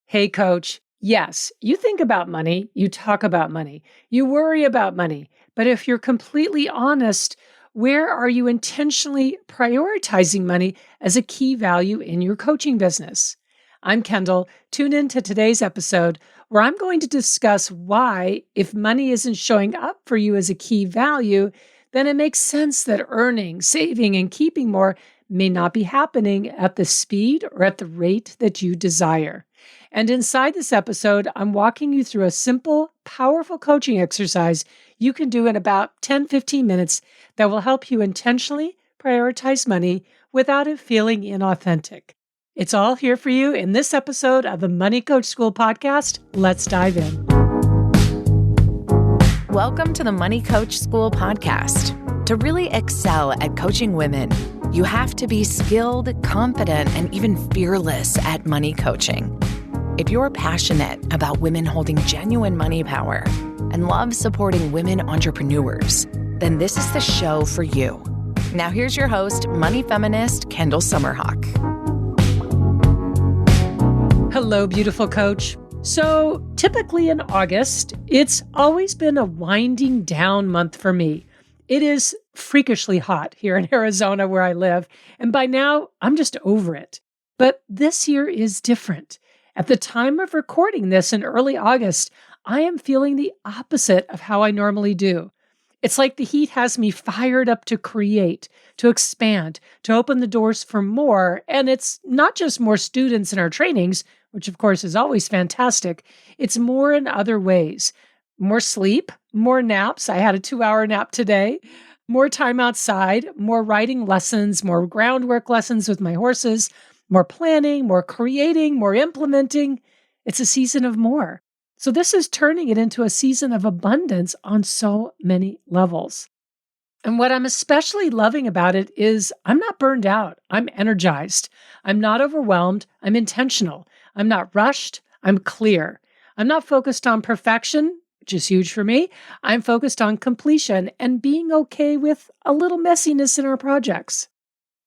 Hey, coach. Yes, you think about money, you talk about money, you worry about money. But if you're completely honest, where are you intentionally prioritizing money as a key value in your coaching business? I'm Kendall. Tune in to today's episode where I'm going to discuss why, if money isn't showing up for you as a key value, then it makes sense that earning, saving, and keeping more may not be happening at the speed or at the rate that you desire. And inside this episode, I'm walking you through a simple, powerful coaching exercise you can do in about 10-15 minutes that will help you intentionally prioritize money without it feeling inauthentic. It's all here for you in this episode of the Money Coach School podcast. Let's dive in. Welcome to the Money Coach School podcast. To really excel at coaching women, you have to be skilled, confident, and even fearless at money coaching. If you're passionate about women holding genuine money power and love supporting women entrepreneurs, then this is the show for you. Now here's your host, money feminist Kendall Summerhawk. Hello, beautiful coach. So typically in August, it's always been a winding down month for me. It is freakishly hot here in Arizona where I live, and by now I'm just over it. But this year is different. At the time of recording this in early August, I am feeling the opposite of how I normally do. It's like the heat has me fired up to create, to expand, to open the doors for more. And it's not just more students in our trainings, which of course is always fantastic. It's more in other ways. More sleep, more naps. I had a 2-hour nap today. More time outside, more writing lessons, more groundwork lessons with my horses, more planning, more creating, more implementing. It's a season of more. So this is turning it into a season of abundance on so many levels. And what I'm especially loving about it is I'm not burned out. I'm energized. I'm not overwhelmed. I'm intentional. I'm not rushed. I'm clear. I'm not focused on perfection, which is huge for me. I'm focused on completion and being okay with a little messiness in our projects.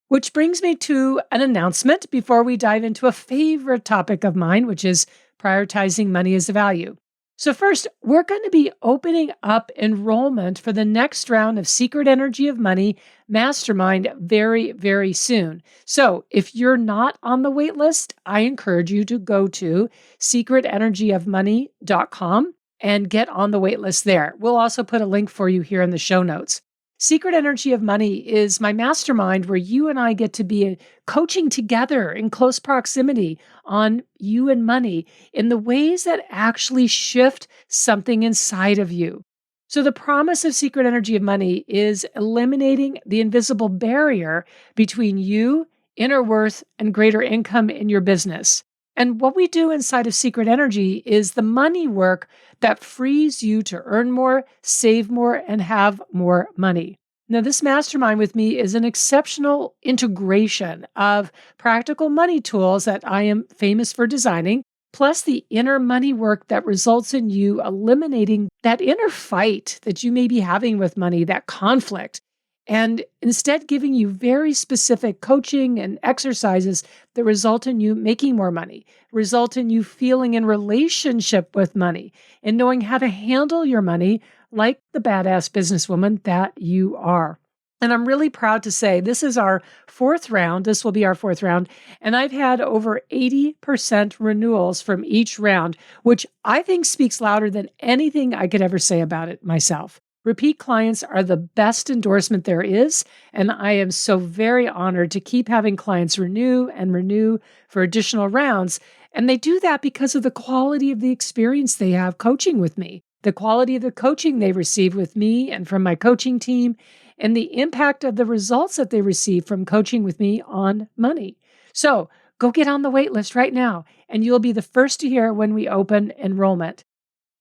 Which brings me to an announcement before we dive into a favorite topic of mine, which is prioritizing money as a value. So first, we're going to be opening up enrollment for the next round of Secret Energy of Money Mastermind very, very soon. So if you're not on the wait list, I encourage you to go to secretenergyofmoney.com and get on the wait list there. We'll also put a link for you here in the show notes. Secret Energy of Money is my mastermind where you and I get to be coaching together in close proximity on you and money in the ways that actually shift something inside of you. So the promise of Secret Energy of Money is eliminating the invisible barrier between you, inner worth, and greater income in your business. And what we do inside of Secret Energy is the money work that frees you to earn more, save more, and have more money. Now, this mastermind with me is an exceptional integration of practical money tools that I am famous for designing, plus the inner money work that results in you eliminating that inner fight that you may be having with money, that conflict, and instead giving you very specific coaching and exercises that result in you making more money, result in you feeling in relationship with money, and knowing how to handle your money like the badass businesswoman that you are. And I'm really proud to say this is our fourth round. This will be our fourth round. And I've had over 80% renewals from each round, which I think speaks louder than anything I could ever say about it myself. Repeat clients are the best endorsement there is, and I am so very honored to keep having clients renew and renew for additional rounds. And they do that because of the quality of the experience they have coaching with me, the quality of the coaching they receive with me and from my coaching team, and the impact of the results that they receive from coaching with me on money. So go get on the wait list right now, and you'll be the first to hear when we open enrollment.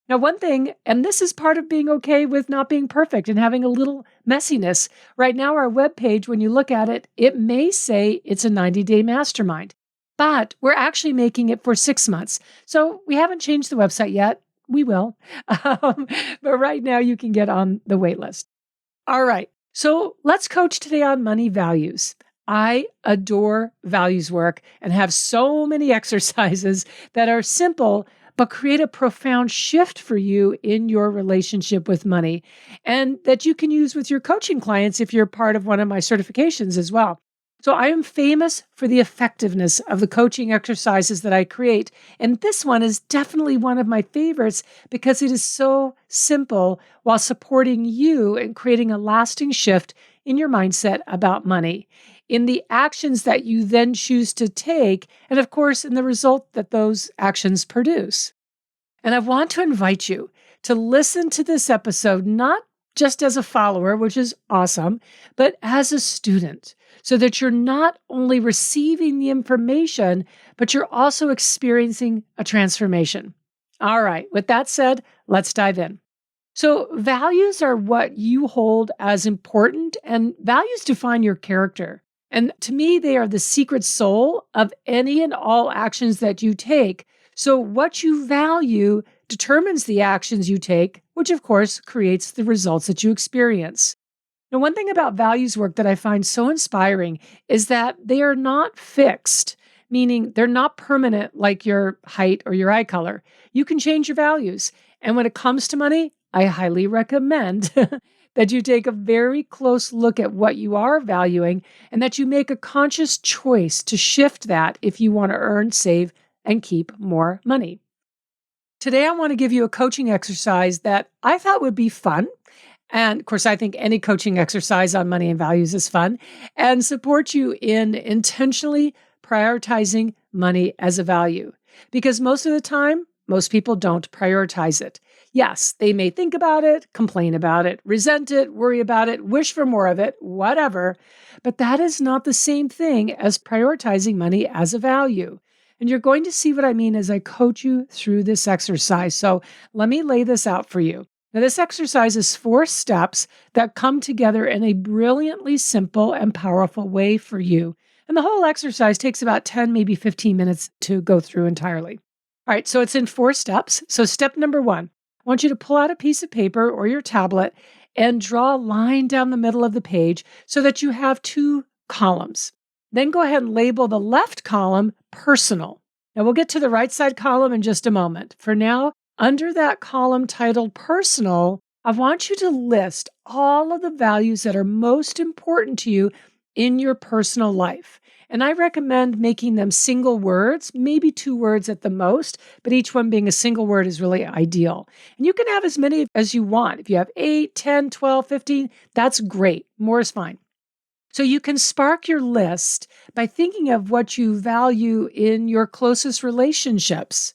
Now, one thing, and this is part of being okay with not being perfect and having a little messiness. Right now, our webpage, when you look at it, it may say it's a 90-day mastermind, but we're actually making it for 6 months. So we haven't changed the website yet. We will. But right now, you can get on the wait list. All right. So let's coach today on money values. I adore values work and have so many exercises that are simple but create a profound shift for you in your relationship with money, and that you can use with your coaching clients if you're part of one of my certifications as well. So I am famous for the effectiveness of the coaching exercises that I create. And this one is definitely one of my favorites because it is so simple while supporting you and creating a lasting shift in your mindset about money, in the actions that you then choose to take, and of course, in the result that those actions produce. And I want to invite you to listen to this episode, not just as a follower, which is awesome, but as a student, so that you're not only receiving the information, but you're also experiencing a transformation. All right, with that said, let's dive in. So, values are what you hold as important, and values define your character. And to me, they are the secret soul of any and all actions that you take. So, what you value determines the actions you take, which of course creates the results that you experience. Now, one thing about values work that I find so inspiring is that they are not fixed, meaning they're not permanent like your height or your eye color. You can change your values. And when it comes to money, I highly recommend that you take a very close look at what you are valuing and that you make a conscious choice to shift that if you want to earn, save, and keep more money. Today, I want to give you a coaching exercise that I thought would be fun. And of course, I think any coaching exercise on money and values is fun and support you in intentionally prioritizing money as a value. Because most of the time, most people don't prioritize it. Yes, they may think about it, complain about it, resent it, worry about it, wish for more of it, whatever. But that is not the same thing as prioritizing money as a value. And you're going to see what I mean as I coach you through this exercise. So let me lay this out for you. Now, this exercise is 4 steps that come together in a brilliantly simple and powerful way for you. And the whole exercise takes about 10, maybe 15 minutes to go through entirely. All right, so it's in 4 steps. So step number 1, I want you to pull out a piece of paper or your tablet and draw a line down the middle of the page so that you have 2 columns. Then go ahead and label the left column personal. Now we'll get to the right side column in just a moment. For now, under that column titled personal, I want you to list all of the values that are most important to you in your personal life. And I recommend making them single words, maybe 2 words at the most, but each one being a single word is really ideal. And you can have as many as you want. If you have 8, 10, 12, 15, that's great. More is fine. So you can spark your list by thinking of what you value in your closest relationships,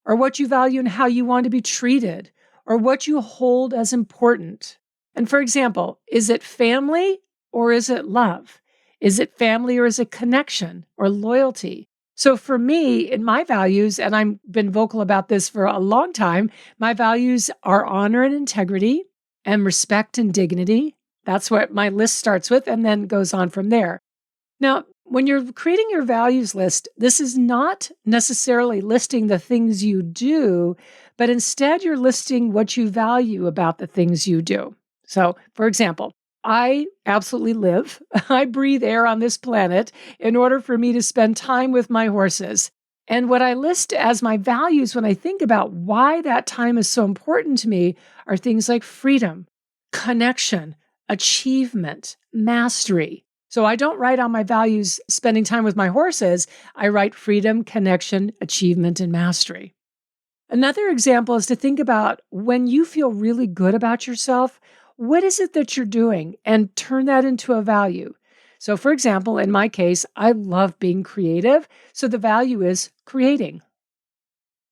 or what you value in how you want to be treated, or what you hold as important. And for example, is it family or is it love? Is it family or is it connection or loyalty? So for me, in my values, and I've been vocal about this for a long time, my values are honor and integrity and respect and dignity. That's what my list starts with and then goes on from there. Now, when you're creating your values list, this is not necessarily listing the things you do, but instead you're listing what you value about the things you do. So, for example, I absolutely live, I breathe air on this planet in order for me to spend time with my horses. And what I list as my values when I think about why that time is so important to me are things like freedom, connection, achievement, mastery. So I don't write on my values spending time with my horses. I write freedom, connection, achievement, and mastery. Another example is to think about when you feel really good about yourself, what is it that you're doing? And turn that into a value. So for example, in my case, I love being creative. So the value is creating.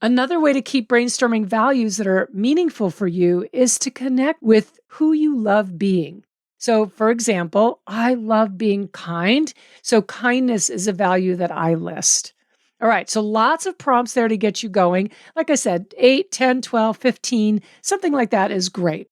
Another way to keep brainstorming values that are meaningful for you is to connect with who you love being. So, for example, I love being kind. So kindness is a value that I list. All right, so lots of prompts there to get you going. Like I said, 8, 10, 12, 15, something like that is great.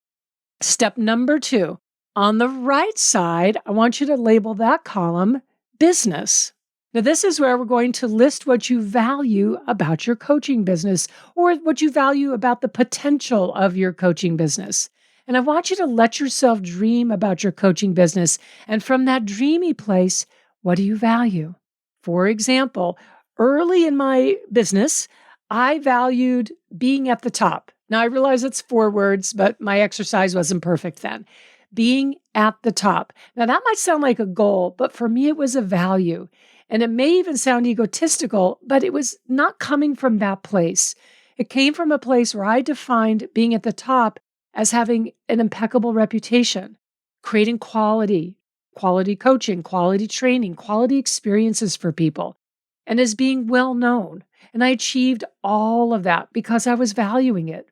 Step number 2, on the right side, I want you to label that column business. Now, this is where we're going to list what you value about your coaching business or what you value about the potential of your coaching business. And I want you to let yourself dream about your coaching business. And from that dreamy place, What do you value? For example, early in my business, I valued being at the top. Now, I realize it's 4 words, but my exercise wasn't perfect then. Being at the top. Now, that might sound like a goal, but for me, it was a value. And it may even sound egotistical, but it was not coming from that place. It came from a place where I defined being at the top as having an impeccable reputation, creating quality coaching, quality training, quality experiences for people, and as being well known. And I achieved all of that because I was valuing it.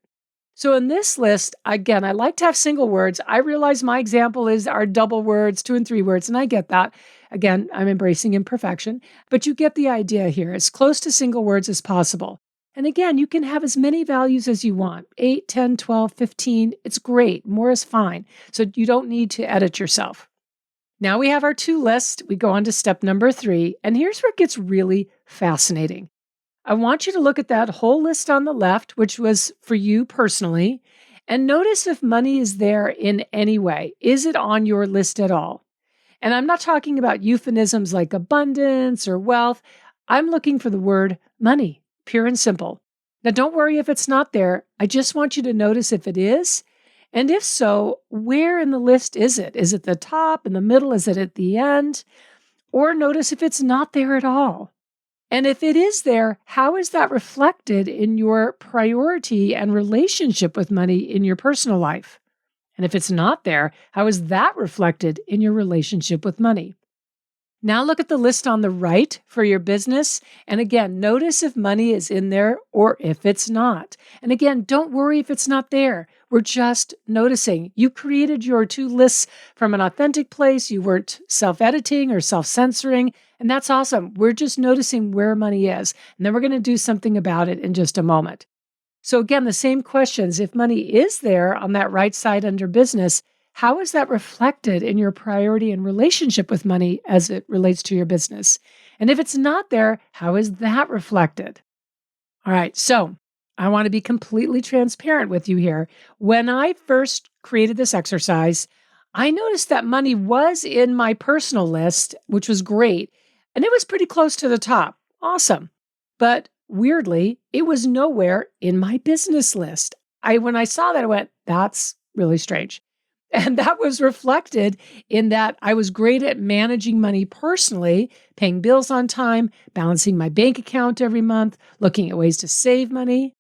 So in this list, again, I like to have single words. I realize my example is our double words, 2 and 3 words, and I get that. Again, I'm embracing imperfection, but you get the idea here. As close to single words as possible. And again, you can have as many values as you want, 8, 10, 12, 15. It's great. More is fine. So you don't need to edit yourself. Now we have our 2 lists. We go on to step number 3, and here's where it gets really fascinating. I want you to look at that whole list on the left, which was for you personally, and notice if money is there in any way. Is it on your list at all? And I'm not talking about euphemisms like abundance or wealth. I'm looking for the word money, pure and simple. Now, don't worry if it's not there. I just want you to notice if it is. And if so, where in the list is it? Is it the top, in the middle? Is it at the end? Or notice if it's not there at all. And if it is there, how is that reflected in your priority and relationship with money in your personal life? And if it's not there, how is that reflected in your relationship with money? Now look at the list on the right for your business. And again, notice if money is in there or if it's not. And again, don't worry if it's not there. We're just noticing. You created your 2 lists from an authentic place. You weren't self-editing or self-censoring. And that's awesome. We're just noticing where money is. And then we're going to do something about it in just a moment. So again, the same questions. If money is there on that right side under business, how is that reflected in your priority and relationship with money as it relates to your business? And if it's not there, how is that reflected? All right, so I want to be completely transparent with you here. When I first created this exercise, I noticed that money was in my personal list, which was great, and it was pretty close to the top. Awesome. But weirdly, it was nowhere in my business list. When I saw that, I went, that's really strange. And that was reflected in that I was great at managing money personally, paying bills on time, balancing my bank account every month, looking at ways to save money.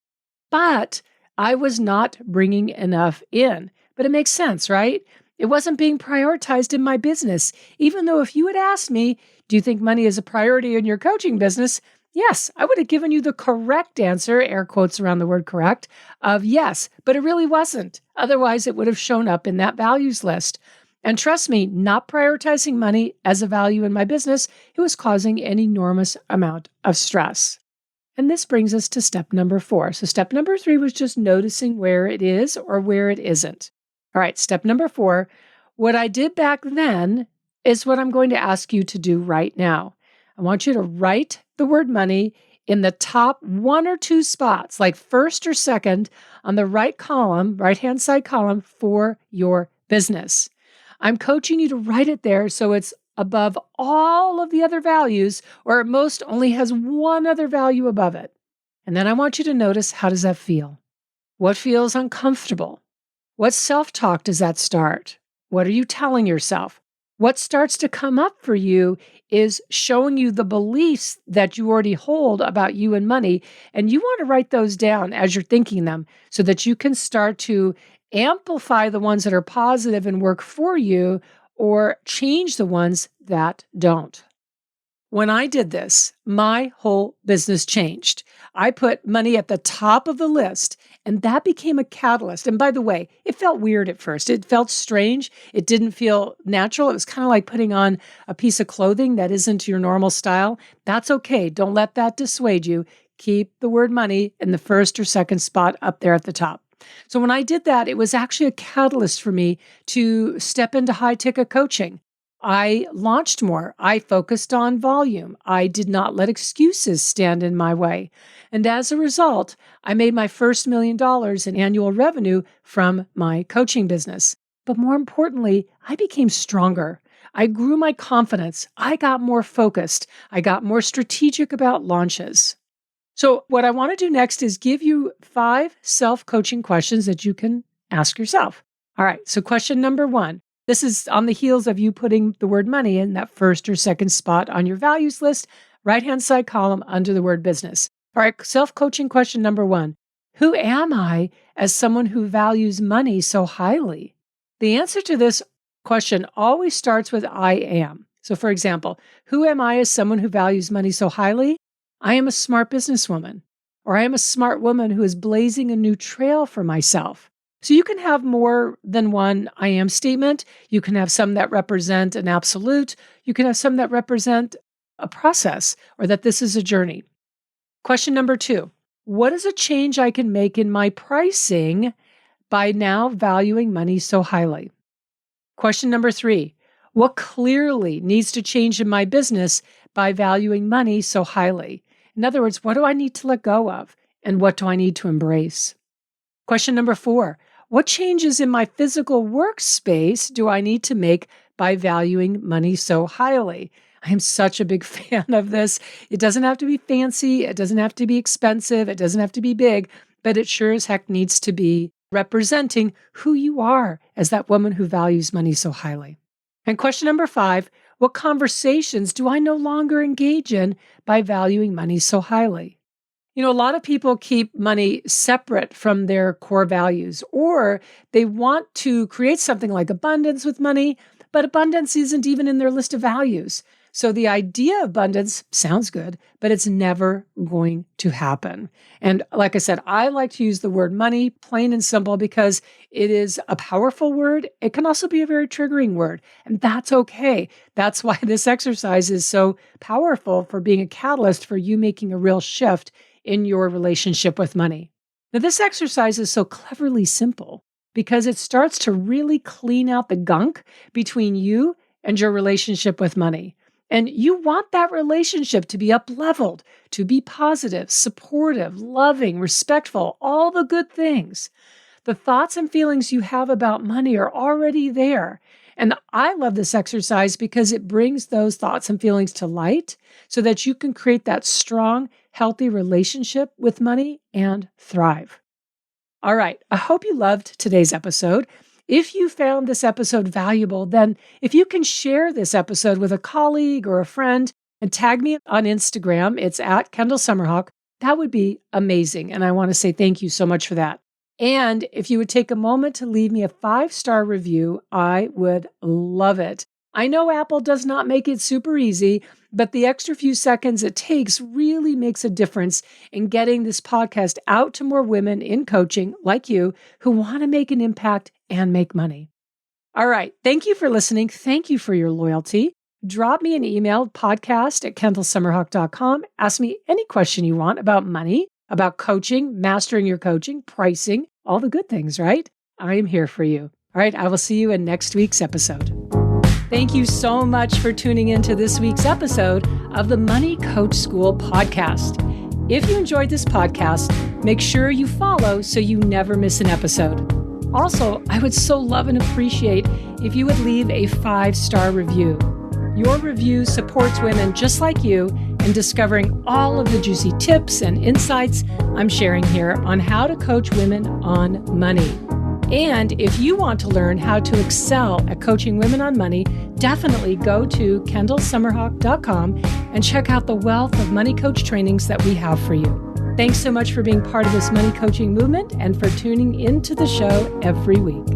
But I was not bringing enough in. But it makes sense, right? It wasn't being prioritized in my business. Even though if you had asked me, do you think money is a priority in your coaching business? Yes, I would have given you the correct answer, air quotes around the word correct, of yes, but it really wasn't. Otherwise, it would have shown up in that values list. And trust me, not prioritizing money as a value in my business, it was causing an enormous amount of stress. And this brings us to step number 4. So step number 3 was just noticing where it is or where it isn't. All right, step number 4, what I did back then is what I'm going to ask you to do right now. I want you to write the word money in the top 1 or 2 spots, like first or second on the right column, right-hand side column for your business. I'm coaching you to write it there so it's above all of the other values, or at most only has 1 other value above it. And then I want you to notice, how does that feel? What feels uncomfortable? What self-talk does that start? What are you telling yourself? What starts to come up for you is showing you the beliefs that you already hold about you and money. And you want to write those down as you're thinking them so that you can start to amplify the ones that are positive and work for you, or change the ones that don't. When I did this, my whole business changed. I put money at the top of the list, and that became a catalyst. And by the way, it felt weird at first. It felt strange. It didn't feel natural. It was kind of like putting on a piece of clothing that isn't your normal style. That's okay. Don't let that dissuade you. Keep the word money in the first or second spot up there at the top. So when I did that, it was actually a catalyst for me to step into high-ticket coaching. I launched more. I focused on volume. I did not let excuses stand in my way. And as a result, I made my first $1 million in annual revenue from my coaching business. But more importantly, I became stronger. I grew my confidence. I got more focused. I got more strategic about launches. So what I want to do next is give you 5 self-coaching questions that you can ask yourself. All right. So question number 1. This is on the heels of you putting the word money in that first or second spot on your values list, right-hand side column under the word business. All right. Self-coaching question number 1. Who am I as someone who values money so highly? The answer to this question always starts with I am. So for example, who am I as someone who values money so highly? I am a smart businesswoman, or I am a smart woman who is blazing a new trail for myself. So you can have more than one I am statement. You can have some that represent an absolute. You can have some that represent a process or that this is a journey. Question number 2. What is a change I can make in my pricing by now valuing money so highly? Question number 3. What clearly needs to change in my business by valuing money so highly? In other words, what do I need to let go of and what do I need to embrace? Question number 4. What changes in my physical workspace do I need to make by valuing money so highly? I am such a big fan of this. It doesn't have to be fancy. It doesn't have to be expensive. It doesn't have to be big, but it sure as heck needs to be representing who you are as that woman who values money so highly. And question number 5, what conversations do I no longer engage in by valuing money so highly? You know, a lot of people keep money separate from their core values, or they want to create something like abundance with money, but abundance isn't even in their list of values. So the idea of abundance sounds good, but it's never going to happen. And like I said, I like to use the word money, plain and simple, because it is a powerful word. It can also be a very triggering word, and that's okay. That's why this exercise is so powerful for being a catalyst for you making a real shift in your relationship with money. Now, this exercise is so cleverly simple because it starts to really clean out the gunk between you and your relationship with money. And you want that relationship to be up-leveled, to be positive, supportive, loving, respectful, all the good things. The thoughts and feelings you have about money are already there. And I love this exercise because it brings those thoughts and feelings to light so that you can create that strong, healthy relationship with money and thrive. All right. I hope you loved today's episode. If you found this episode valuable, then if you can share this episode with a colleague or a friend and tag me on Instagram, it's at Kendall Summerhawk, that would be amazing. And I want to say thank you so much for that. And if you would take a moment to leave me a 5-star review, I would love it. I know Apple does not make it super easy, but the extra few seconds it takes really makes a difference in getting this podcast out to more women in coaching like you who want to make an impact and make money. All right. Thank you for listening. Thank you for your loyalty. Drop me an email, podcast@kendallsummerhawk.com. Ask me any question you want about money, about coaching, mastering your coaching, pricing, all the good things, right? I am here for you. All right. I will see you in next week's episode. Thank you so much for tuning into this week's episode of the Money Coach School podcast. If you enjoyed this podcast, make sure you follow so you never miss an episode. Also, I would so love and appreciate if you would leave a 5-star review. Your review supports women just like you in discovering all of the juicy tips and insights I'm sharing here on how to coach women on money. And if you want to learn how to excel at coaching women on money, definitely go to kendallsummerhawk.com and check out the wealth of money coach trainings that we have for you. Thanks so much for being part of this money coaching movement and for tuning into the show every week.